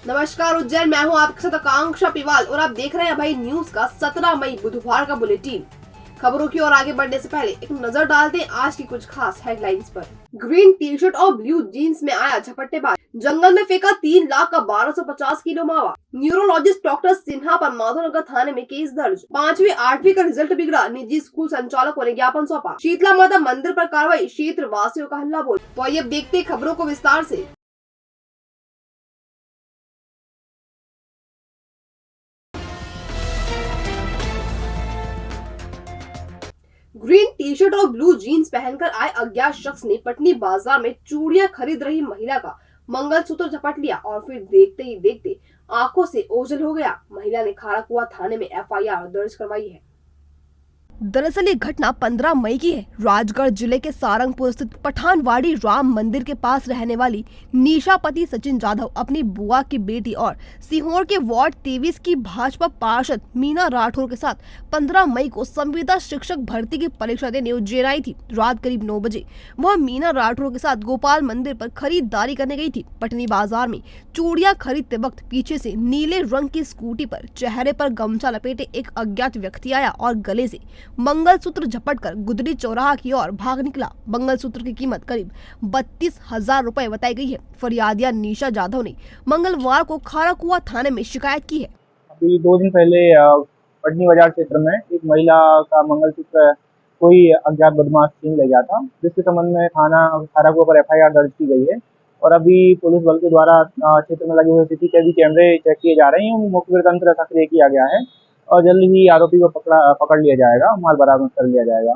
नमस्कार उज्जैन, मैं हूं आपके साथ आकांक्षा पिवाल और आप देख रहे हैं भाई न्यूज का 17 मई बुधवार का बुलेटिन। खबरों की ओर आगे बढ़ने से पहले एक नजर डालते हैं आज की कुछ खास हेडलाइंस पर। ग्रीन टी शर्ट और ब्लू जीन्स में आया झपट्टेबाज, जंगल में फेंका 3 लाख का 1250 किलो मावा। न्यूरोलॉजिस्ट डॉक्टर सिन्हा पर माधोनगर थाने में केस दर्ज। 5वीं 8वीं का रिजल्ट बिगड़ा, निजी स्कूल संचालकों ने ज्ञापन सौंपा। शीतला माता मंदिर पर कार्रवाई, क्षेत्र वासियों का हल्ला बोल। तो आइए अब देखते हैं खबरों को विस्तार से। ग्रीन टी शर्ट और ब्लू जीन्स पहनकर आए अज्ञात शख्स ने पटनी बाजार में चूड़ियां खरीद रही महिला का मंगलसूत्र झपट लिया और फिर देखते ही देखते आंखों से ओझल हो गया। महिला ने खाराकुआ थाने में एफआईआर दर्ज करवाई है। दरअसल ये घटना 15 मई की है। राजगढ़ जिले के सारंगपुर स्थित पठानवाड़ी राम मंदिर के पास रहने वाली निशा पति सचिन जाधव अपनी बुआ की बेटी और सीहोर के वार्ड 23 की भाजपा पार्षद मीना राठौर के साथ 15 मई को संविदा शिक्षक भर्ती की परीक्षा देने उज्जैन आई थी। रात करीब 9 बजे वह मीना राठौर के साथ गोपाल मंदिर पर खरीदारी करने गई थी। पटनी बाजार में चूड़ियां खरीदते वक्त पीछे से नीले रंग की स्कूटी पर चेहरे पर गमछा लपेटे एक अज्ञात व्यक्ति आया और गले से मंगलसूत्र झपटकर गुदड़ी चौराहा की ओर भाग निकला। मंगलसूत्र की कीमत करीब 32,000 रुपए बताई गई है। फरियादिया निशा जाधव ने मंगलवार को खाराकुआ थाने में शिकायत की है। अभी 2 दिन पहले पटनी बाजार क्षेत्र में एक महिला का मंगलसूत्र कोई अज्ञात बदमाश छीन ले गया था, जिसके संबंध में थाना खाराकुआ पर एफआईआर दर्ज की गई है और अभी पुलिस बल के द्वारा क्षेत्र में लगे हुए सीसीटीवी कैमरे चेक किए जा रहे हैं। मुखबिर तंत्र सक्रिय किया गया है और जल्द ही आरोपी को पकड़ लिया जाएगा, माल बरामद कर लिया जाएगा।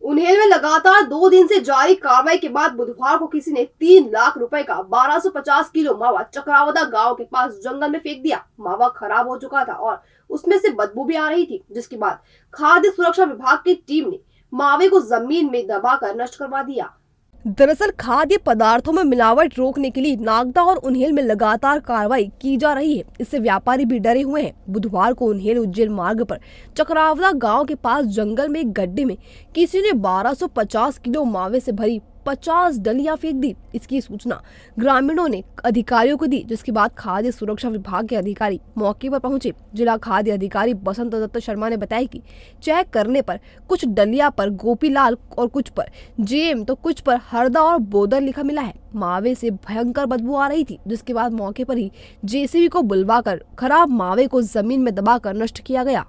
उन्हेल में लगातार 2 दिन से जारी कार्रवाई के बाद बुधवार को किसी ने 3 लाख रुपए का 1250 किलो मावा चक्रावदा गांव के पास जंगल में फेंक दिया। मावा खराब हो चुका था और उसमें से बदबू भी आ रही थी, जिसके बाद खाद्य सुरक्षा विभाग की टीम ने मावे को जमीन में दबाकर नष्ट करवा दिया। दरअसल खाद्य पदार्थों में मिलावट रोकने के लिए नागदा और उन्हेल में लगातार कार्रवाई की जा रही है। इससे व्यापारी भी डरे हुए हैं। बुधवार को उन्हेल उज्जैन मार्ग पर चक्रावदा गांव के पास जंगल में एक गड्ढे में किसी ने 1250 किलो मावे से भरी 50 डलियां फेंक दी। इसकी सूचना ग्रामीणों ने अधिकारियों को दी, जिसके बाद खाद्य सुरक्षा विभाग के अधिकारी मौके पर पहुंचे। जिला खाद्य अधिकारी बसंत दत्त शर्मा ने बताया कि चेक करने पर कुछ डलिया पर गोपीलाल और कुछ पर जेएम तो कुछ पर हरदा और बोदर लिखा मिला है। मावे से भयंकर बदबू आ रही थी, जिसके बाद मौके पर ही जेसीबी को बुलवाकर खराब मावे को जमीन में दबाकर नष्ट किया गया।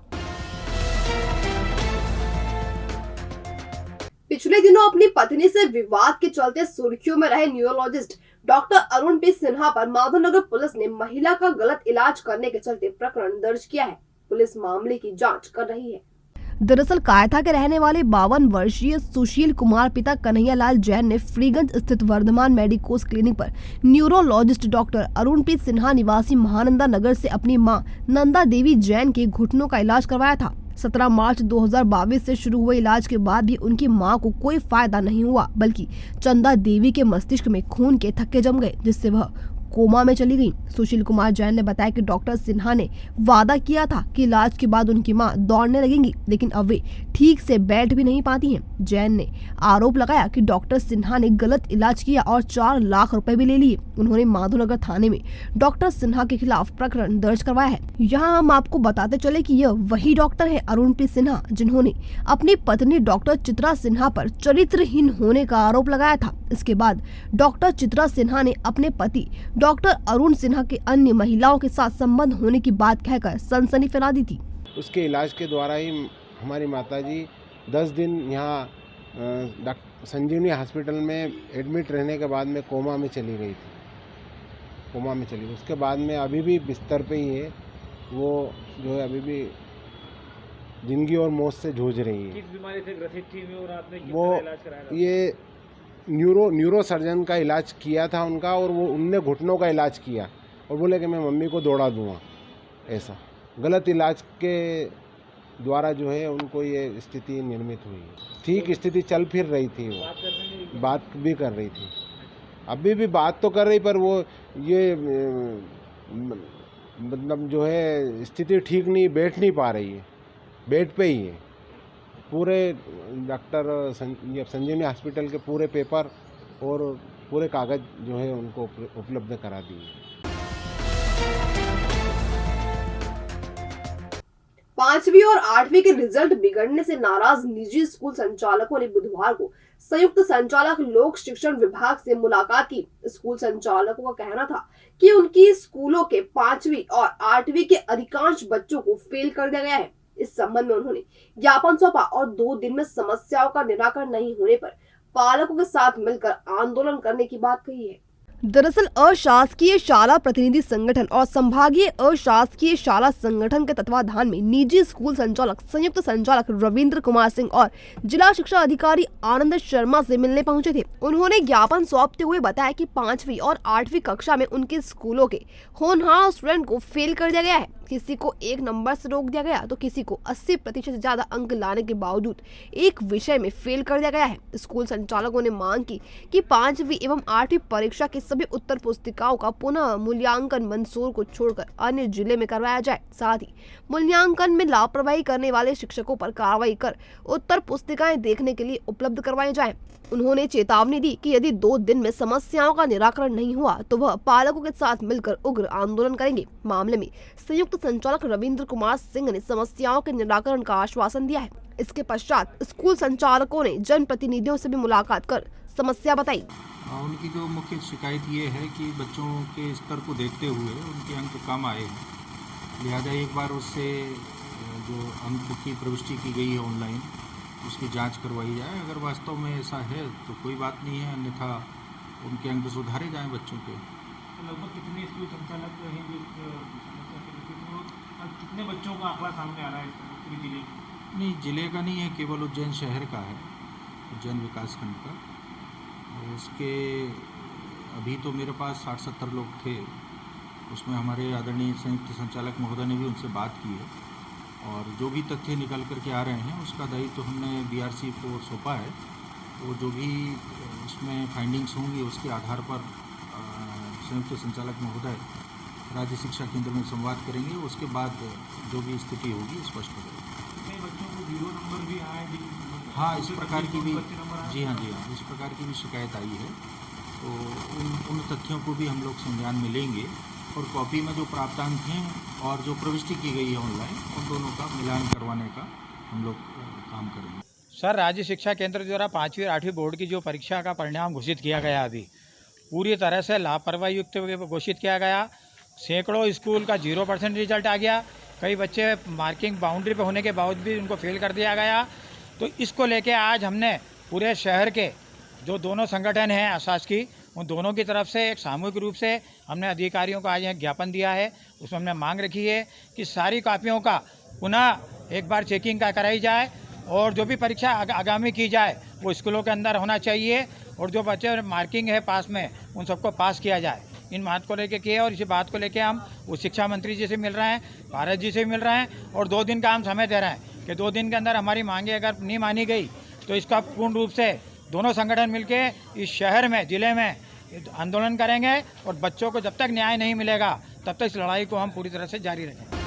पिछले दिनों अपनी पत्नी से विवाद के चलते सुर्खियों में रहे neurologist doctor Arun P Sinha पर माधोनगर पुलिस ने महिला का गलत इलाज करने के चलते प्रकरण दर्ज किया है। पुलिस मामले की जांच कर रही है। दरअसल कायथा के रहने वाले 52 वर्षीय सुशील कुमार पिता कन्हैया लाल जैन ने फ्रीगंज स्थित वर्धमान मेडिकोस क्लिनिक पर neurologist doctor Arun P Sinha निवासी महानंदा नगर से अपनी मां नंदा देवी जैन के घुटनों का इलाज करवाया था। 17 मार्च 2022 से शुरू हुए इलाज के बाद भी उनकी मां को कोई फायदा नहीं हुआ, बल्कि चंदा देवी के मस्तिष्क में खून के थक्के जम गए, जिससे वह कोमा में चली गई। सुशील कुमार जैन ने बताया कि डॉक्टर सिन्हा ने वादा किया था कि इलाज के बाद उनकी मां दौड़ने लगेंगी, लेकिन अब वे ठीक से बैठ भी नहीं पाती हैं। जैन ने आरोप लगाया कि डॉक्टर सिन्हा ने गलत इलाज किया और 4 लाख रुपए भी ले लिए। उन्होंने माधोनगर थाने में डॉक्टर सिन्हा के खिलाफ प्रकरण दर्ज करवाया है। यहाँ हम आपको बताते चले कि यह वही डॉक्टर है अरुण पी सिन्हा, जिन्होंने अपनी पत्नी डॉक्टर चित्रा सिन्हा पर चरित्रहीन होने का आरोप लगाया था। इसके बाद डॉक्टर चित्रा सिन्हा ने अपने पति डॉक्टर अरुण सिन्हा के अन्य महिलाओं के साथ संबंध होने की बात कहकर सनसनी फैला दी थी। उसके इलाज के द्वारा ही हमारी माताजी 10 दिन यहाँ संजीवनी हॉस्पिटल में एडमिट रहने के बाद में कोमा में चली गई थी। कोमा में चली, उसके बाद में अभी भी बिस्तर पे ही है। वो जो है अभी भी जिंदगी और मौत से जूझ रही है। किस बीमारी से ग्रसित थी और आपने वो कितना इलाज कराया था? ये न्यूरो सर्जन का इलाज किया था उनका, और वो उनने घुटनों का इलाज किया और बोले कि मैं मम्मी को दौड़ा दूंगा। ऐसा गलत इलाज के द्वारा जो है उनको ये स्थिति निर्मित हुई है। ठीक स्थिति चल फिर रही थी, वो बात भी कर रही थी, अभी भी बात तो कर रही, पर वो ये मतलब जो है स्थिति ठीक नहीं, बैठ नहीं पा रही है, बेड पे ही है। पूरे डॉक्टर संजीवनी हॉस्पिटल के पूरे पेपर और पूरे कागज़ जो है उनको उपलब्ध करा दिए। 5वीं और 8वीं के रिजल्ट बिगड़ने से नाराज निजी स्कूल संचालकों ने बुधवार को संयुक्त संचालक लोक शिक्षण विभाग से मुलाकात की। स्कूल संचालकों का कहना था कि उनकी स्कूलों के 5वीं और 8वीं के अधिकांश बच्चों को फेल कर दिया गया है। इस संबंध में उन्होंने ज्ञापन सौंपा और 2 दिन में समस्याओं का निराकरण नहीं होने पर पालकों के साथ मिलकर आंदोलन करने की बात कही है। दरअसल अशासकीय शाला प्रतिनिधि संगठन और संभागीय अशासकीय शाला संगठन के तत्वाधान में निजी स्कूल संचालक संयुक्त संचालक रविंद्र कुमार सिंह और जिला शिक्षा अधिकारी आनंद शर्मा से मिलने पहुंचे थे। उन्होंने ज्ञापन सौंपते हुए बताया कि 5वीं और 8वीं कक्षा में उनके स्कूलों के होनहार स्टूडेंट को फेल कर दिया गया है। किसी को 1 नंबर से रोक दिया गया तो किसी को 80% से ज्यादा अंक लाने के बावजूद एक विषय में फेल कर दिया गया है। स्कूल संचालकों ने मांग की कि 5वीं एवं 8वीं परीक्षा की सभी उत्तर पुस्तिकाओं का पुनः मूल्यांकन मंदसौर को छोड़कर अन्य जिले में करवाया जाए। साथ ही मूल्यांकन में लापरवाही करने वाले शिक्षकों पर कार्रवाई कर उत्तर पुस्तिकाएं देखने के लिए उपलब्ध करवाई जाए। उन्होंने चेतावनी दी कि यदि 2 दिन में समस्याओं का निराकरण नहीं हुआ तो वह पालकों के साथ मिलकर उग्र आंदोलन करेंगे। मामले में संयुक्त संचालक रविंद्र कुमार सिंह ने समस्याओं के निराकरण का आश्वासन दिया है। इसके पश्चात स्कूल संचालकों ने जनप्रतिनिधियों से भी मुलाकात कर समस्या बताई। उनकी जो मुख्य शिकायत ये है कि बच्चों के स्तर को देखते हुए उनके अंक कम आए हैं, लिहाजा एक बार उससे जो अंक की प्रविष्टि की गई है ऑनलाइन उसकी जांच करवाई जाए। अगर वास्तव में ऐसा है तो कोई बात नहीं है, अन्यथा उनके अंक सुधारे जाएं बच्चों के। लगभग कितने स्कूल संचालक हैं कितने बच्चों का आंकड़ा सामने आ रहा है पूरे जिले में? नहीं, जिले का नहीं है, केवल उज्जैन शहर का है, उज्जैन विकास खंड का। उसके अभी तो मेरे पास 60-70 लोग थे, उसमें हमारे आदरणीय संयुक्त संचालक महोदय ने भी उनसे बात की है और जो भी तथ्य निकल कर के आ रहे हैं उसका दायित्व तो हमने BRC को सौंपा है। तो जो भी उसमें फाइंडिंग्स होंगी उसके आधार पर संयुक्त संचालक महोदय राज्य शिक्षा केंद्र में संवाद करेंगे, उसके बाद जो भी स्थिति होगी स्पष्ट हो जाएगी। बच्चों को 0 नंबर भी आए? हाँ, इस प्रकार की भी जी हाँ, इस प्रकार की भी शिकायत आई है। तो उन तथ्यों को भी हम लोग संज्ञान में लेंगे और कॉपी में जो प्राप्तांक हैं और जो प्रविष्टि की गई है ऑनलाइन, उन दोनों का मिलान करवाने का हम लोग काम करेंगे। सर, राज्य शिक्षा केंद्र द्वारा 5वीं और 8वीं बोर्ड की जो परीक्षा का परिणाम घोषित किया गया, अभी पूरी तरह से लापरवाही युक्त घोषित किया गया। सैकड़ों स्कूल का 0% रिजल्ट आ गया। कई बच्चे मार्किंग बाउंड्री पे होने के बावजूद भी उनको फेल कर दिया गया। तो इसको लेके आज हमने पूरे शहर के जो दोनों संगठन हैं अशासकीय, उन दोनों की तरफ से एक सामूहिक रूप से हमने अधिकारियों को आज यहाँ ज्ञापन दिया है। उसमें हमने मांग रखी है कि सारी कॉपियों का पुनः एक बार चेकिंग कराई जाए और जो भी परीक्षा आगामी की जाए वो स्कूलों के अंदर होना चाहिए और जो बच्चे मार्किंग है पास में उन सबको पास किया जाए। इन बात को लेके किए और इसी बात को लेके हम उस शिक्षा मंत्री जी से मिल रहे हैं, भारत जी से मिल रहे हैं और 2 दिन का हम समय दे रहे हैं कि 2 दिन के अंदर हमारी मांगे अगर नहीं मानी गई तो इसका पूर्ण रूप से दोनों संगठन मिलके इस शहर में, जिले में आंदोलन करेंगे और बच्चों को जब तक न्याय नहीं मिलेगा तब तक इस लड़ाई को हम पूरी तरह से जारी रखेंगे।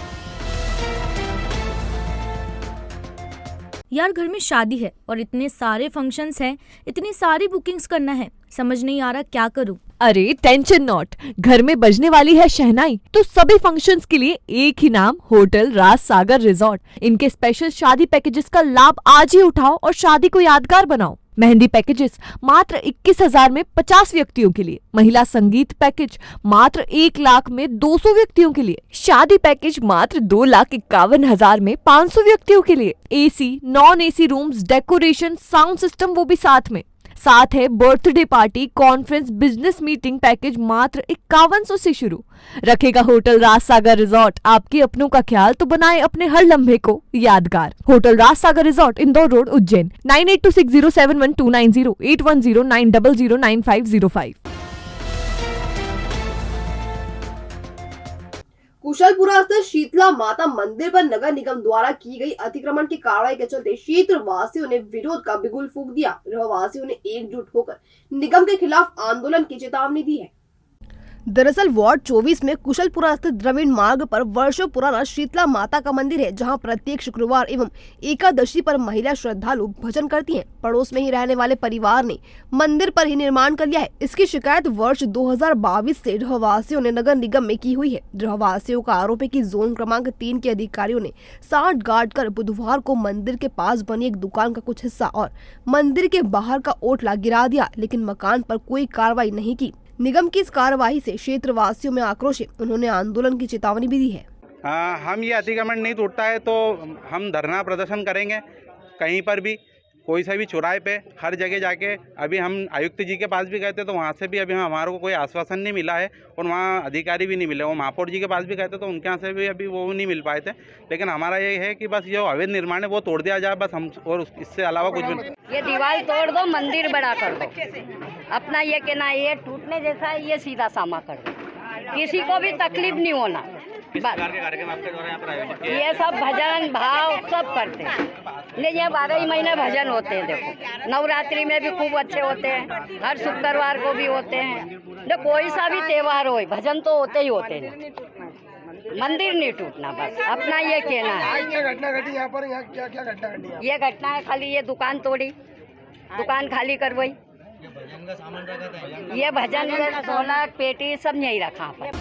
यार, घर में शादी है और इतने सारे फंक्शंस हैं, इतनी सारी बुकिंग्स करना है, समझ नहीं आ रहा क्या करूं। अरे टेंशन नॉट, घर में बजने वाली है शहनाई तो सभी फंक्शंस के लिए एक ही नाम, होटल राज सागर रिजॉर्ट। इनके स्पेशल शादी पैकेजेस का लाभ आज ही उठाओ और शादी को यादगार बनाओ। मेहंदी पैकेजेस मात्र 21,000 में 50 व्यक्तियों के लिए, महिला संगीत पैकेज मात्र 1 लाख में 200 व्यक्तियों के लिए, शादी पैकेज मात्र 2,51,000 में 500 व्यक्तियों के लिए, AC, non AC rooms, decoration, sound system वो भी साथ है birthday party, conference, business meeting package मात्र 5100 से शुरू। रखेगा होटल राज सागर रिजॉर्ट आपके अपनों का ख्याल तो बनाए अपने हर लम्हे को यादगार। होटल राज सागर रिजॉर्ट, इंदौर रोड, उज्जैन। 9826071290, 8109009505। कुशलपुरा स्थित शीतला माता मंदिर पर नगर निगम द्वारा की गई अतिक्रमण की कार्रवाई के चलते क्षेत्र वासियों ने विरोध का बिगुल फूंक दिया। रहवासियों ने एकजुट होकर निगम के खिलाफ आंदोलन की चेतावनी दी है। दरअसल वार्ड 24 में कुशलपुरा स्थित द्रविड़ मार्ग पर वर्षों पुराना शीतला माता का मंदिर है, जहां प्रत्येक शुक्रवार एवं एकादशी पर महिला श्रद्धालु भजन करती हैं। पड़ोस में ही रहने वाले परिवार ने मंदिर पर ही निर्माण कर लिया है। इसकी शिकायत वर्ष 2022 से रहवासियों ने नगर निगम में की हुई है। रहवासियों का आरोप है कि जोन क्रमांक 3 के अधिकारियों ने साठ गार्ड कर बुधवार को मंदिर के पास बनी एक दुकान का कुछ हिस्सा और मंदिर के बाहर का ओटला गिरा दिया, लेकिन मकान पर कोई कार्रवाई नहीं की। निगम की इस कार्यवाही से क्षेत्रवासियों में आक्रोश है। उन्होंने आंदोलन की चेतावनी भी दी है। हम ये अतिक्रमण नहीं टूटता है तो हम धरना प्रदर्शन करेंगे, कहीं पर भी, कोई सा भी चौराहे पे, हर जगह जाके। अभी हम आयुक्त जी के पास भी गए थे तो वहाँ से भी अभी हमारे को कोई आश्वासन नहीं मिला है और वहाँ अधिकारी भी नहीं मिले। वो महापौर जी के पास भी गए थे तो उनके यहाँ से भी अभी वो नहीं मिल पाए थे। लेकिन हमारा ये है कि बस जो अवैध निर्माण है वो तोड़ दिया जाए, बस हम, और इससे अलावा कुछ भी नहीं। ये दीवार तोड़ दो, मंदिर बड़ा कर दो। अपना ये कहना है, ये टूटने जैसा है, ये सीधा सामा कर दो, किसी को भी तकलीफ नहीं होना। ये सब भजन भाव सब करते हैं, ये 12 ही महीने भजन होते हैं। देखो नवरात्रि में भी खूब अच्छे होते हैं, हर शुक्रवार को भी होते हैं। जो कोई सा भी त्योहार हो, भजन तो होते ही होते हैं। मंदिर नहीं टूटना, बस अपना ये कहना है। क्या घटना घटी यहाँ पर? यहाँ क्या क्या घटना घटी? ये घटना है, खाली ये दुकान तोड़ी, दुकान खाली करवाई। ये भजन ढोलक पेटी सब यही रखा पर।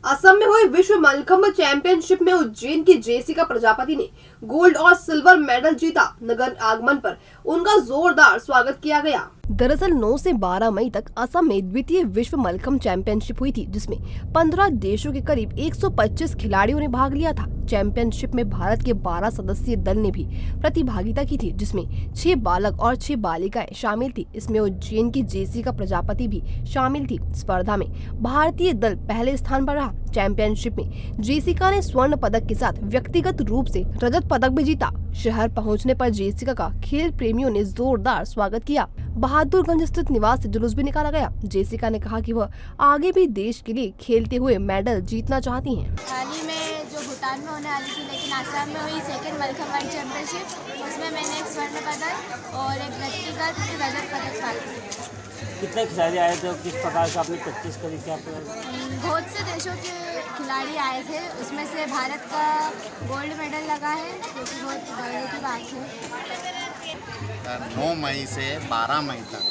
असम में हुई विश्व मल्लखंब चैंपियनशिप में उज्जैन की जेसिका प्रजापति ने गोल्ड और सिल्वर मेडल जीता। नगर आगमन पर उनका जोरदार स्वागत किया गया। दरअसल 9 से 12 मई तक असम में द्वितीय विश्व मल्लखंब चैंपियनशिप हुई थी, जिसमें 15 देशों के करीब 125 खिलाड़ियों ने भाग लिया था। चैंपियनशिप में भारत के 12 सदस्यीय दल ने भी प्रतिभागिता की थी, जिसमें 6 बालक और 6 बालिकाएं शामिल थी। इसमें उज्जैन की जेसिका प्रजापति भी शामिल थी। स्पर्धा में भारतीय दल पहले स्थान पर रहा। चैंपियनशिप में जेसिका ने स्वर्ण पदक के साथ व्यक्तिगत रूप से रजत पदक भी जीता। शहर पहुंचने पर जेसिका का खेल प्रेमियों ने जोरदार स्वागत किया। बहादुरगंज स्थित निवास से जुलूस भी निकाला गया। जेसिका ने कहा कि वह आगे भी देश के लिए खेलते हुए मेडल जीतना चाहती हैं। हाल ही में जो भूटान में होने वाली थी, लेकिन आसाम में हुई सेकंड मल्लखंब वर्ल्ड चैंपियनशिप, उसमें मैंने एक स्वर्ण पदक और एक व्यक्तिगत रजत पदक प्राप्त किया। कितने खिलाड़ी आए थे और किस प्रकार से आपने प्रैक्टिस करी? क्या बहुत से देशों के खिलाड़ी आए थे, उसमें से भारत का गोल्ड मेडल लगा है, जो कि बहुत गर्व की बात है। 9 मई से 12 मई तक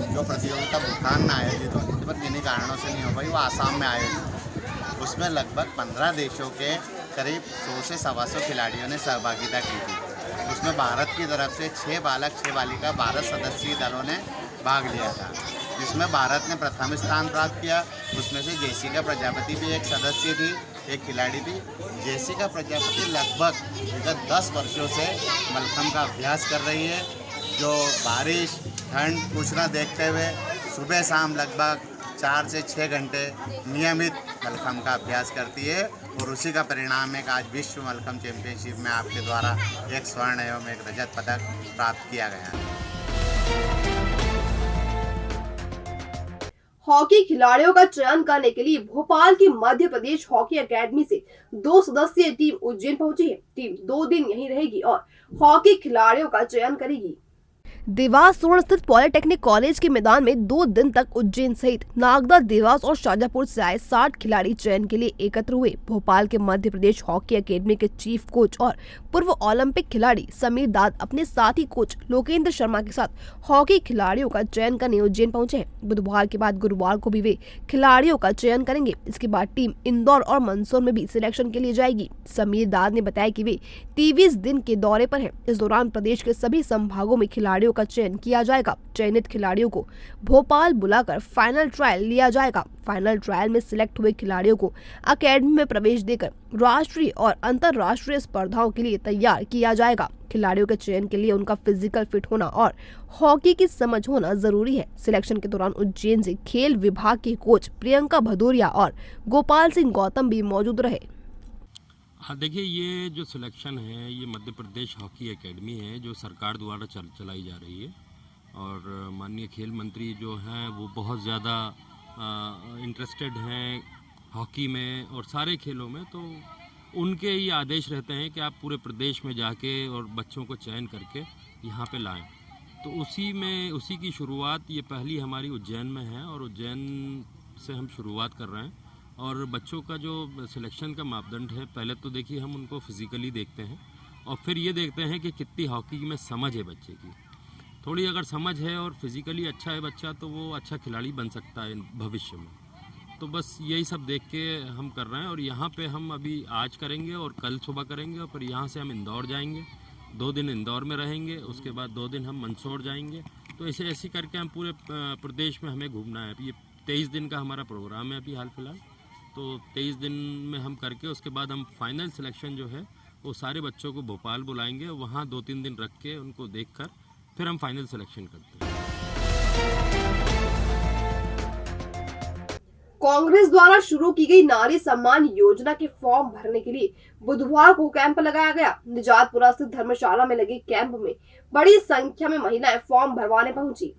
जो प्रतियोगिता भूटान में आयोजित होती थी, पर किन्हीं कारणों से नहीं हो पाई, वो आसाम में आयोजित। उसमें लगभग 15 देशों के करीब 100 से 125 खिलाड़ियों ने सहभागिता की थी। उसमें भारत की तरफ से 6 बालक 6 बालिका 12 सदस्यीय दलों ने भाग लिया था, जिसमें भारत ने प्रथम स्थान प्राप्त किया। उसमें से जेसिका प्रजापति भी एक सदस्य थी, एक खिलाड़ी थी। जेसिका प्रजापति लगभग विगत 10 वर्षों से मल्लखंब का अभ्यास कर रही है, जो बारिश ठंड कुछ न देखते हुए सुबह शाम लगभग 4 से 6 घंटे नियमित मल्लखंब का अभ्यास करती है, और उसी का परिणाम है कि आज विश्व मल्लखंब चैंपियनशिप में आपके द्वारा एक स्वर्ण एवं एक रजत पदक प्राप्त किया गया है। हॉकी खिलाड़ियों का चयन करने के लिए भोपाल की मध्य प्रदेश हॉकी एकेडमी से 2 सदस्यीय टीम उज्जैन पहुंची है। टीम 2 दिन यहीं रहेगी और हॉकी खिलाड़ियों का चयन करेगी। देवास रोड स्थित पॉलिटेक्निक कॉलेज के मैदान में 2 दिन तक उज्जैन सहित नागदा, देवास और शाजापुर से आए 60 खिलाड़ी चयन के लिए एकत्र हुए। भोपाल के मध्य प्रदेश हॉकी एकेडमी के चीफ कोच और पूर्व ओलंपिक खिलाड़ी समीर दाद अपने साथी कोच लोकेंद्र शर्मा के साथ हॉकी खिलाड़ियों का चयन करने उज्जैन पहुंचे हैं। बुधवार के बाद गुरुवार को भी वे खिलाड़ियों का चयन करेंगे। इसके बाद टीम इंदौर और मंदसौर में भी सिलेक्शन के लिए जाएगी। समीर दाद ने बताया कि वे 23 दिन के दौरे पर हैं। इस दौरान प्रदेश के सभी संभागों में खिलाड़ियों का चयन किया जाएगा। चयनित खिलाड़ियों को भोपाल बुलाकर फाइनल ट्रायल लिया जाएगा। फाइनल ट्रायल में सिलेक्ट हुए खिलाड़ियों को एकेडमी में प्रवेश देकर राष्ट्रीय और अंतर्राष्ट्रीय स्पर्धाओं के लिए तैयार किया जाएगा। खिलाड़ियों के चयन के लिए उनका फिजिकल फिट होना और हॉकी की समझ होना जरूरी है। सिलेक्शन के दौरान उज्जैन से खेल विभाग के कोच प्रियंका भदौरिया और गोपाल सिंह गौतम भी मौजूद रहे। हाँ, देखिए, ये जो सिलेक्शन है ये मध्य प्रदेश हॉकी एकेडमी है, जो सरकार द्वारा चलाई जा रही है, और माननीय खेल मंत्री जो हैं वो बहुत ज़्यादा इंटरेस्टेड हैं हॉकी में और सारे खेलों में। तो उनके ये आदेश रहते हैं कि आप पूरे प्रदेश में जाके और बच्चों को चयन करके यहाँ पे लाएं। तो उसी की शुरुआत ये पहली हमारी उज्जैन में है और उज्जैन से हम शुरुआत कर रहे हैं। और बच्चों का जो सिलेक्शन का मापदंड है, पहले तो देखिए हम उनको फिज़िकली देखते हैं और फिर ये देखते हैं कि कितनी हॉकी में समझ है बच्चे की। थोड़ी अगर समझ है और फिज़िकली अच्छा है बच्चा तो वो अच्छा खिलाड़ी बन सकता है भविष्य में। तो बस यही सब देख के हम कर रहे हैं और यहाँ पे हम अभी आज करेंगे और कल सुबह करेंगे और फिर यहाँ से हम इंदौर जाएंगे, 2 दिन इंदौर में रहेंगे, उसके बाद 2 दिन हम मंदसौर जाएंगे। तो ऐसे करके हम पूरे प्रदेश में हमें घूमना है। ये 23 दिन का हमारा प्रोग्राम है अभी हाल फिलहाल। तो 23 दिन में हम करके उसके बाद हम फाइनल सिलेक्शन जो है वो सारे बच्चों को भोपाल बुलाएंगे, वहाँ 2-3 दिन रख के उनको देखकर फिर हम फाइनल सिलेक्शन करते हैं। कांग्रेस द्वारा शुरू की गई नारी सम्मान योजना के फॉर्म भरने के लिए बुधवार को कैंप लगाया गया। निजातपुरा स्थित धर्मशाला में लगे कैंप में बड़ी संख्या में महिलाएं फॉर्म भरवाने पहुंची।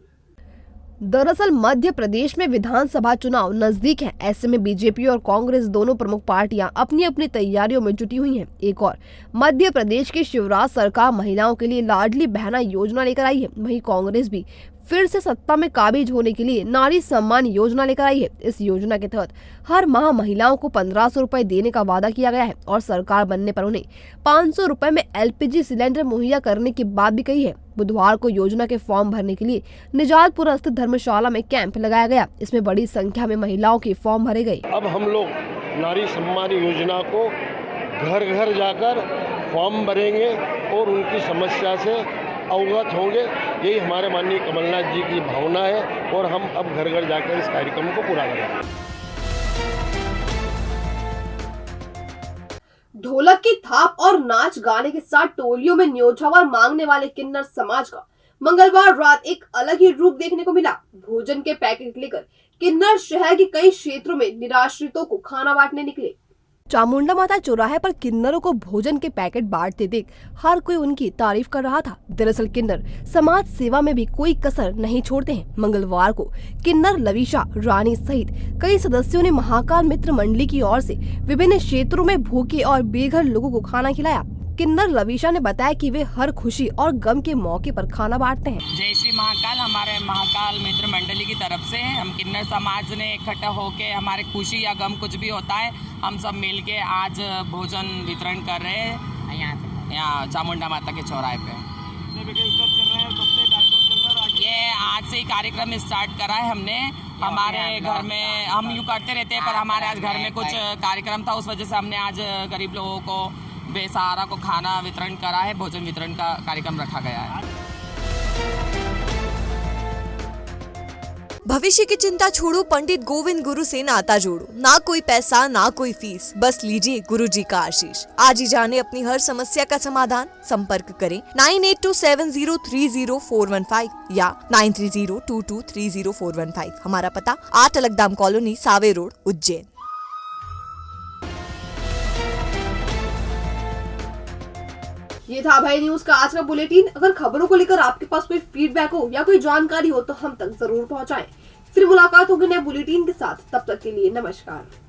दरअसल मध्य प्रदेश में विधानसभा चुनाव नजदीक हैं। ऐसे में बीजेपी और कांग्रेस दोनों प्रमुख पार्टियां अपनी अपनी तैयारियों में जुटी हुई हैं। एक और मध्य प्रदेश की शिवराज सरकार महिलाओं के लिए लाडली बहना योजना लेकर आई है। वहीं कांग्रेस भी फिर से सत्ता में काबिज होने के लिए नारी सम्मान योजना लेकर आई है। इस योजना के तहत हर माह महिलाओं को 1500 रुपए देने का वादा किया गया है और सरकार बनने पर उन्हें 500 रुपए में LPG सिलेंडर मुहैया करने की बात भी कही है। बुधवार को योजना के फॉर्म भरने के लिए निजातपुरा स्थित धर्मशाला में कैंप लगाया गया। इसमें बड़ी संख्या में महिलाओं के फॉर्म भरे गए। अब हम लोग नारी सम्मान योजना को घर घर जाकर फॉर्म भरेंगे और उनकी समस्या से अवगत होंगे। यही हमारे माननीय कमलनाथ जी की भावना है और हम अब घर घर जाकर इस कार्यक्रम को पूरा करेंगे। ढोलक की थाप और नाच गाने के साथ टोलियों में न्योछावर मांगने वाले किन्नर समाज का मंगलवार रात एक अलग ही रूप देखने को मिला। भोजन के पैकेट लेकर किन्नर शहर के कई क्षेत्रों में निराश्रितों को खाना बांटने निकले। चामुंडा माता चौराहे पर किन्नरों को भोजन के पैकेट बांटते देख हर कोई उनकी तारीफ कर रहा था। दरअसल किन्नर समाज सेवा में भी कोई कसर नहीं छोड़ते हैं। मंगलवार को किन्नर लविशा रानी सहित कई सदस्यों ने महाकाल मित्र मंडली की ओर से विभिन्न क्षेत्रों में भूखे और बेघर लोगों को खाना खिलाया। किन्नर लविशा ने बताया कि वे हर खुशी और गम के मौके पर खाना बांटते हैं। जय श्री महाकाल। हमारे महाकाल मित्र मंडली की तरफ से हम किन्नर समाज ने इकट्ठा होके हमारे खुशी या गम कुछ भी होता है, हम सब मिलके आज भोजन वितरण कर रहे हैं यहाँ चामुंडा माता के चौराहे पे। ये आज से ही कार्यक्रम स्टार्ट करा है हमने। हमारे घर में हम यूँ करते रहते हैं पर हमारे आज घर में कुछ कार्यक्रम था, उस वजह से हमने आज गरीब लोगों को बेसहारा को खाना वितरण करा है। भोजन वितरण का कार्यक्रम रखा गया है। भविष्य की चिंता छोड़ो, पंडित गोविंद गुरु से नाता जोड़ो। ना कोई पैसा ना कोई फीस, बस लीजिए गुरु जी का आशीष। आज ही जाने अपनी हर समस्या का समाधान। संपर्क करें 9827030415 या 9302230415। हमारा पता 8 अलगदाम कॉलोनी, सावे रोड, उज्जैन। ये था भाई न्यूज का आज का बुलेटिन। अगर खबरों को लेकर आपके पास कोई फीडबैक हो या कोई जानकारी हो तो हम तक जरूर पहुंचाएं। फिर मुलाकात होगी नए बुलेटिन के साथ। तब तक के लिए नमस्कार।